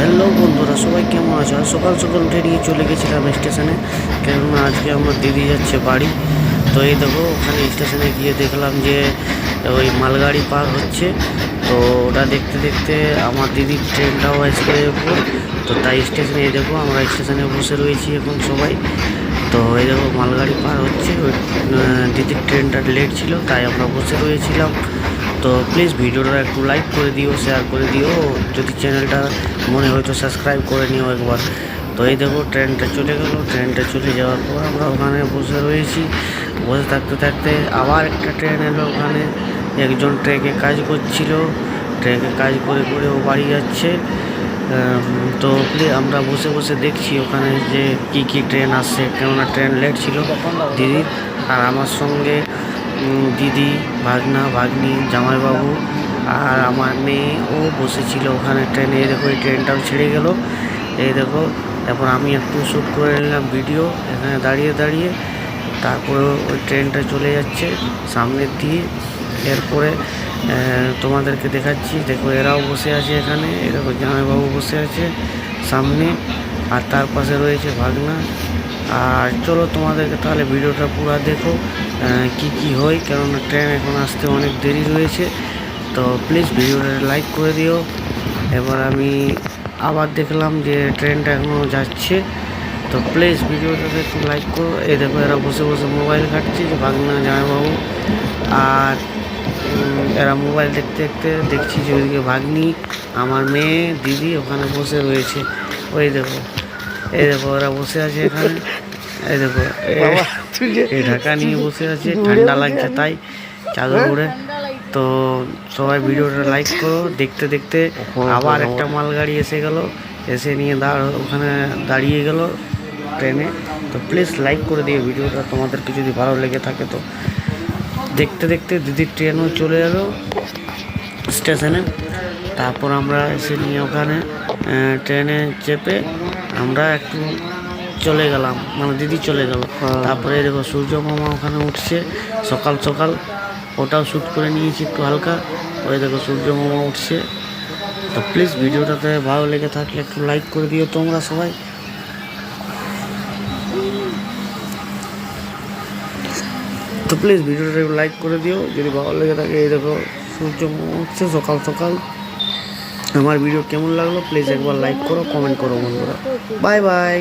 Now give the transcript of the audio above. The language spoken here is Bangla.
হ্যালো বন্ধুরা, সবাই কেমন আছো? সকাল সকাল উঠে নিয়ে চলে গেছিলাম স্টেশনে, কেননা আজকে আমার দিদি যাচ্ছে বাড়ি। তো এই দেখো, ওখানে স্টেশনে গিয়ে দেখলাম যে ওই মালগাড়ি পার হচ্ছে। তো ওটা দেখতে দেখতে আমার দিদির ট্রেনটাও আজকে এরপর। তো তাই স্টেশনে এই দেখো, আমরা স্টেশনে বসে রয়েছি এখন সবাই। তো এই দেখো, মালগাড়ি পার হচ্ছে। ওই দিদির ট্রেনটা লেট ছিল, তাই আমরা বসে রয়েছিলাম। তো প্লিজ ভিডিওটা একটু লাইক করে দিও, শেয়ার করে দিও, যদি চ্যানেলটা মনে হয় তো সাবস্ক্রাইব করে নিও একবার। তো এই দেখো, ট্রেনটা চলে গেল। ট্রেনটা চলে যাওয়ার পর আমরা ওখানে বসে রয়েছি। বসে থাকতে থাকতে আবার একটা ট্রেন এলো। ওখানে একজন ট্রেকে কাজ করছিল, ট্রেকে কাজ করে করে ও বাড়ি যাচ্ছে। তো আমরা বসে বসে দেখছি ওখানে যে কি ট্রেন আসছে, কেননা ট্রেন লেট ছিল দিদির। আর আমার সঙ্গে দিদি, ভাগনা, ভাগ্নি, জামাইবাবু আর আমার মেয়েও বসেছিল ওখানে ট্রেনে। এই দেখো, এই ট্রেনটাও ছেড়ে গেল। এই দেখো, তারপর আমি একটু শ্যুট করে নিলাম ভিডিও এখানে দাঁড়িয়ে দাঁড়িয়ে। তারপরে ওই ট্রেনটা চলে যাচ্ছে সামনের দিয়ে। এরপরে তোমাদেরকে দেখাচ্ছি। দেখো, এরাও বসে আছে এখানে। এই দেখো, জামাইবাবু বসে আছে সামনে, আর তার পাশে রয়েছে ভাগনা। আর চলো, তোমাদেরকে তাহলে ভিডিওটা পুরো দেখো কি হয়, কেননা ট্রেন এখন আসতে অনেক দেরি রয়েছে। তো প্লিজ ভিডিওটা লাইক করে দিও। এবার আমি আবার দেখলাম যে ট্রেনটা এখনও যাচ্ছে। তো প্লিজ ভিডিওটাতে একটু লাইক করো। এই দেখো, এরা বসে বসে মোবাইল ঘাঁটছে, যে ভাগনা, জামাইবাবু। আর এরা মোবাইল দেখতে দেখতে দেখছি যে ওইদিকে ভাগ্নি, আমার মেয়ে, দিদি ওখানে বসে রয়েছে। ওই দেখো, এই দেখো, ওরা বসে আছে এখানে। এই দেখো, এই ঢাকা নিয়ে বসে আছে, ঠান্ডা লাগছে তাই চাদর উড়ে। তো সবাই ভিডিওটা লাইক করো। দেখতে দেখতে আবার একটা মালগাড়ি এসে গেল, এসে নিয়ে ওখানে দাঁড়িয়ে গেল ট্রেনে। তো প্লিজ লাইক করে দিও ভিডিওটা, তোমাদেরকে যদি ভালো লেগে থাকে। তো দেখতে দেখতে দিদির ট্রেনও চলে এলো স্টেশনে। তারপর আমরা এসে নিয়ে ওখানে ট্রেনে চেপে আমরা একটু চলে গেলাম, মানে দিদি চলে গেল। তারপরে দেখো, সূর্য মামা ওখানে উঠছে সকাল সকাল, ওটাও শ্যুট করে নিয়েছি একটু হালকা। ওই দেখো, সূর্য মামা উঠছে। তো প্লিজ ভিডিওটাতে ভালো লেগে থাকলে একটু লাইক করে দিও তোমরা সবাই। তো প্লিজ ভিডিওটা একটু লাইক করে দিও যদি ভালো লেগে থাকে। এই দেখো, সূর্য মামা উঠছে সকাল সকাল। আমার ভিডিও কেমন লাগলো প্লিজ একবার লাইক করো, কমেন্ট করো বন্ধুরা। Bye bye.